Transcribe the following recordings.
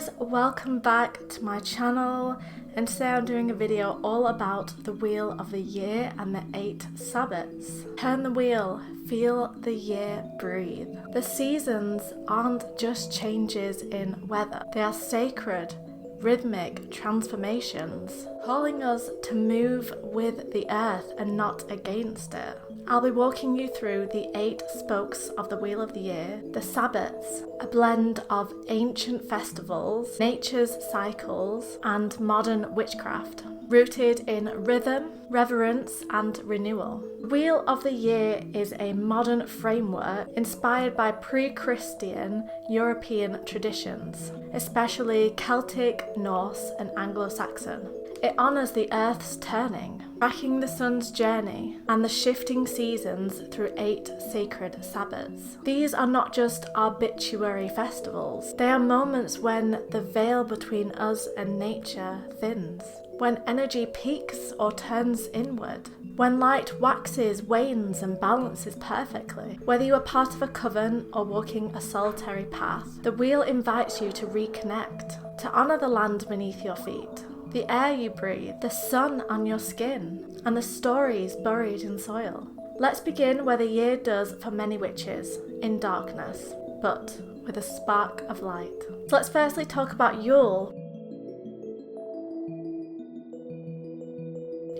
guys, welcome back to my channel, and today I'm doing a video all about the wheel of the year and the 8 Sabbats. Turn the wheel, feel the year breathe. The seasons aren't just changes in weather, they are sacred, rhythmic transformations, calling us to move with the earth and not against it. I'll be walking you through the 8 spokes of the Wheel of the Year, the Sabbats, a blend of ancient festivals, nature's cycles, and modern witchcraft, rooted in rhythm, reverence, and renewal. Wheel of the Year is a modern framework inspired by pre-Christian European traditions, especially Celtic, Norse, and Anglo-Saxon. It honours the Earth's turning, tracking the sun's journey and the shifting seasons through 8 sacred Sabbats. These are not just arbitrary festivals, they are moments when the veil between us and nature thins, when energy peaks or turns inward, when light waxes, wanes, and balances perfectly. Whether you are part of a coven or walking a solitary path, the wheel invites you to reconnect, to honour the land beneath your feet, the air you breathe, the sun on your skin, and the stories buried in soil. Let's begin where the year does for many witches, in darkness, but with a spark of light. So let's firstly talk about Yule.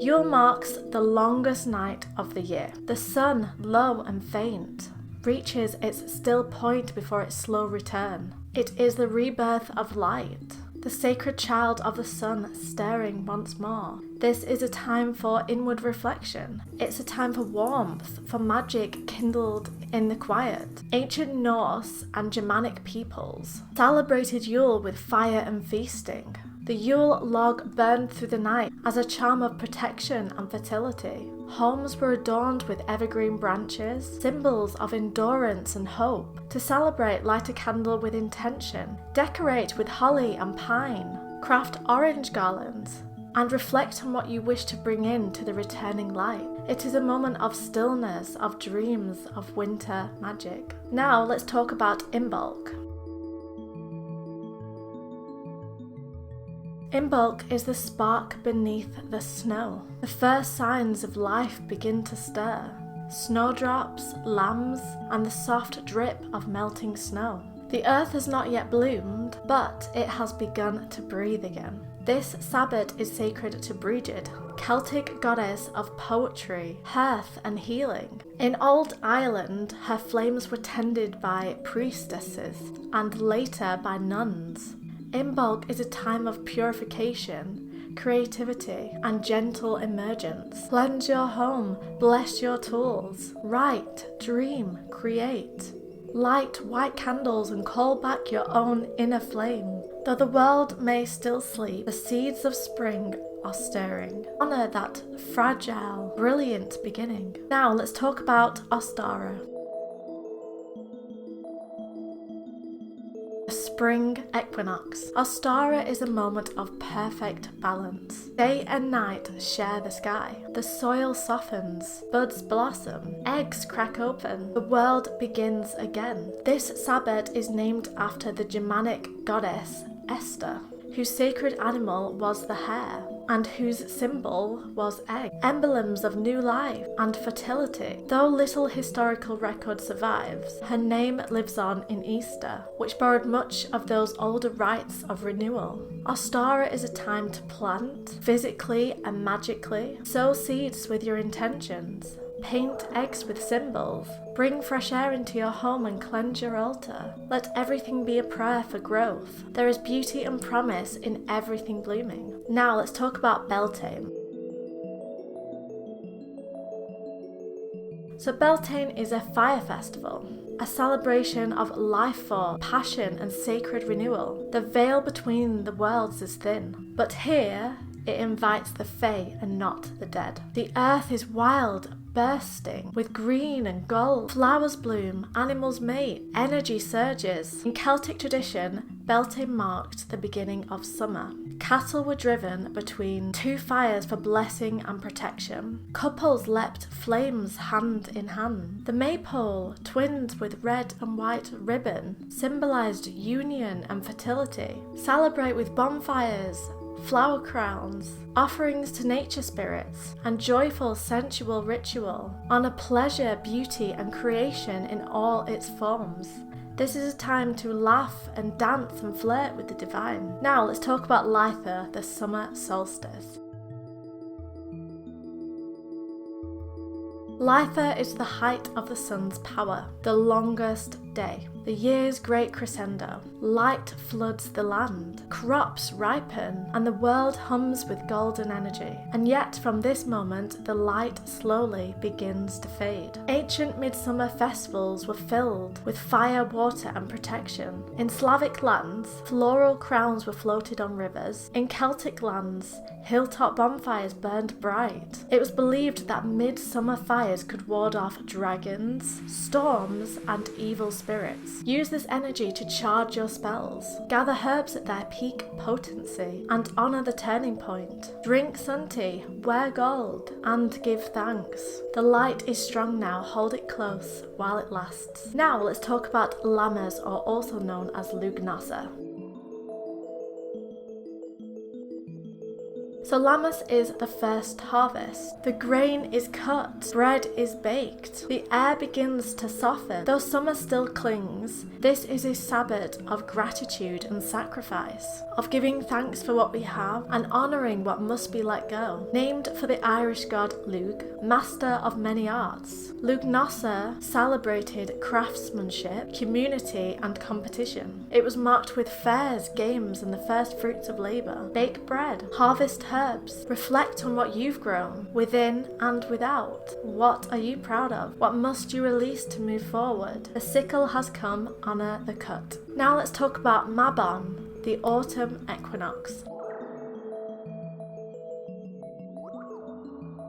Yule marks the longest night of the year. The sun, low and faint, reaches its still point before its slow return. It is the rebirth of light, the sacred child of the sun stirring once more. This is a time for inward reflection. It's a time for warmth, for magic kindled in the quiet. Ancient Norse and Germanic peoples celebrated Yule with fire and feasting. The Yule log burned through the night as a charm of protection and fertility. Homes were adorned with evergreen branches, symbols of endurance and hope. To celebrate, light a candle with intention, decorate with holly and pine, craft orange garlands, and reflect on what you wish to bring in to the returning light. It is a moment of stillness, of dreams, of winter magic. Now let's talk about Imbolc. Imbolc is the spark beneath the snow. The first signs of life begin to stir. Snowdrops, lambs, and the soft drip of melting snow. The earth has not yet bloomed, but it has begun to breathe again. This Sabbat is sacred to Brigid, Celtic goddess of poetry, hearth, and healing. In Old Ireland, her flames were tended by priestesses, and later by nuns. Imbolc is a time of purification, creativity, and gentle emergence. Cleanse your home, bless your tools, write, dream, create. Light white candles and call back your own inner flame. Though the world may still sleep, the seeds of spring are stirring. Honour that fragile, brilliant beginning. Now let's talk about Ostara. Spring equinox. Ostara is a moment of perfect balance. Day and night share the sky. The soil softens, buds blossom, eggs crack open. The world begins again. This Sabbat is named after the Germanic goddess Esther, whose sacred animal was the hare, and whose symbol was egg, emblems of new life and fertility. Though little historical record survives, her name lives on in Easter, which borrowed much of those older rites of renewal. Ostara is a time to plant, physically and magically, sow seeds with your intentions, paint eggs with symbols, bring fresh air into your home and cleanse your altar. Let everything be a prayer for growth. There is beauty and promise in everything blooming. Now let's talk about Beltane. So Beltane is a fire festival, a celebration of life force, passion, and sacred renewal. The veil between the worlds is thin, but here it invites the fae and not the dead. The earth is wild, bursting with green and gold. Flowers bloom, animals mate, energy surges. In Celtic tradition, Beltane marked the beginning of summer. Cattle were driven between two fires for blessing and protection. Couples leapt flames hand in hand. The maypole, twinned with red and white ribbon, symbolized union and fertility. Celebrate with bonfires, flower crowns, offerings to nature spirits, and joyful sensual ritual. Honor pleasure, beauty, and creation in all its forms. This is a time to laugh and dance and flirt with the divine. Now let's talk about Litha, the summer solstice. Litha is the height of the sun's power, the longest day, the year's great crescendo. Light floods the land, crops ripen, and the world hums with golden energy. And yet from this moment, the light slowly begins to fade. Ancient midsummer festivals were filled with fire, water, and protection. In Slavic lands, floral crowns were floated on rivers. In Celtic lands, hilltop bonfires burned bright. It was believed that midsummer fires could ward off dragons, storms, and evil spirits. Use this energy to charge your spells. Gather herbs at their peak potency and honor the turning point. Drink sun tea, wear gold, and give thanks. The light is strong now, hold it close while it lasts. Now let's talk about Lammas, or also known as Lughnasadh. So Lammas is the first harvest. The grain is cut, bread is baked, the air begins to soften. Though summer still clings, this is a Sabbat of gratitude and sacrifice, of giving thanks for what we have and honouring what must be let go. Named for the Irish god Lugh, master of many arts, Lughnasadh celebrated craftsmanship, community and competition. It was marked with fairs, games and the first fruits of labour. Bake bread, harvest herbs, reflect on what you've grown, within and without. What are you proud of? What must you release to move forward? The sickle has come, honour the cut. Now let's talk about Mabon, the autumn equinox.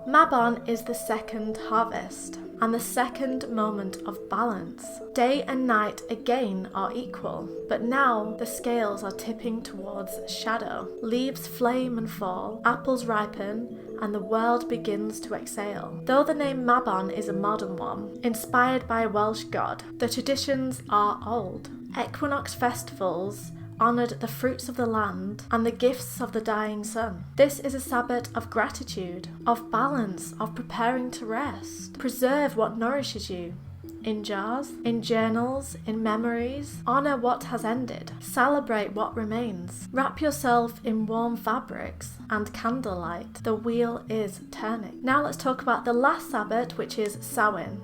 Mabon is the second harvest and the second moment of balance. Day and night again are equal, but now the scales are tipping towards shadow. Leaves flame and fall, apples ripen, and the world begins to exhale. Though the name Mabon is a modern one, inspired by a Welsh god, the traditions are old. Equinox festivals honoured the fruits of the land and the gifts of the dying sun. This is a Sabbat of gratitude, of balance, of preparing to rest. Preserve what nourishes you. In jars, in journals, in memories. Honour what has ended. Celebrate what remains. Wrap yourself in warm fabrics and candlelight. The wheel is turning. Now let's talk about the last Sabbat, which is Samhain,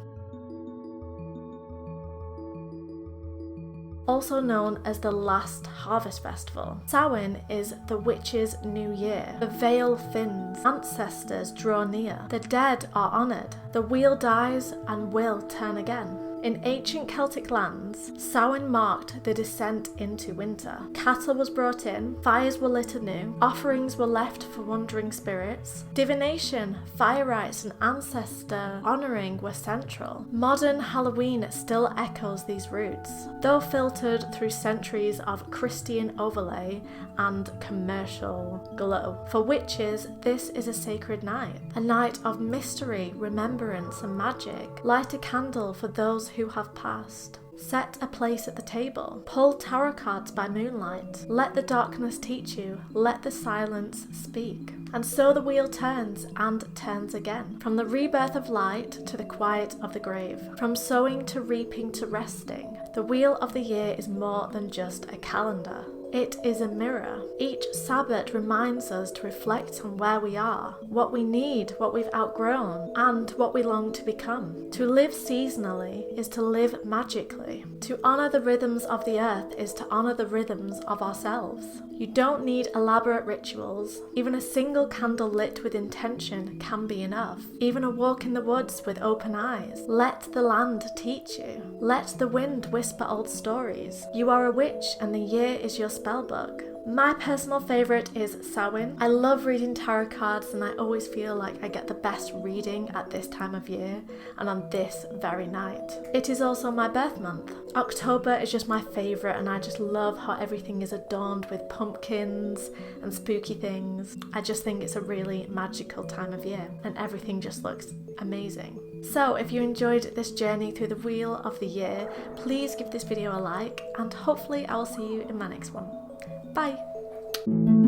also known as the last harvest festival. Samhain is the witches' new year. The veil thins, ancestors draw near, the dead are honoured, the wheel dies and will turn again. In ancient Celtic lands, Samhain marked the descent into winter. Cattle was brought in, fires were lit anew, offerings were left for wandering spirits. Divination, fire rites and ancestor honouring were central. Modern Halloween still echoes these roots, though filtered through centuries of Christian overlay and commercial glow. For witches, this is a sacred night, a night of mystery, remembrance and magic. Light a candle for those who have passed. Set a place at the table. Pull tarot cards by moonlight. Let the darkness teach you. Let the silence speak. And so the wheel turns and turns again. From the rebirth of light to the quiet of the grave. From sowing to reaping to resting. The wheel of the year is more than just a calendar. It is a mirror. Each Sabbat reminds us to reflect on where we are, what we need, what we've outgrown, and what we long to become. To live seasonally is to live magically. To honour the rhythms of the earth is to honour the rhythms of ourselves. You don't need elaborate rituals. Even a single candle lit with intention can be enough. Even a walk in the woods with open eyes. Let the land teach you. Let the wind whisper old stories. You are a witch and the year is your spellbook. My personal favourite is Samhain. I love reading tarot cards and I always feel like I get the best reading at this time of year and on this very night. It is also my birth month. October is just my favourite and I just love how everything is adorned with pumpkins and spooky things. I just think it's a really magical time of year and everything just looks amazing. So if you enjoyed this journey through the wheel of the year, please give this video a like and hopefully I will see you in my next one. Bye!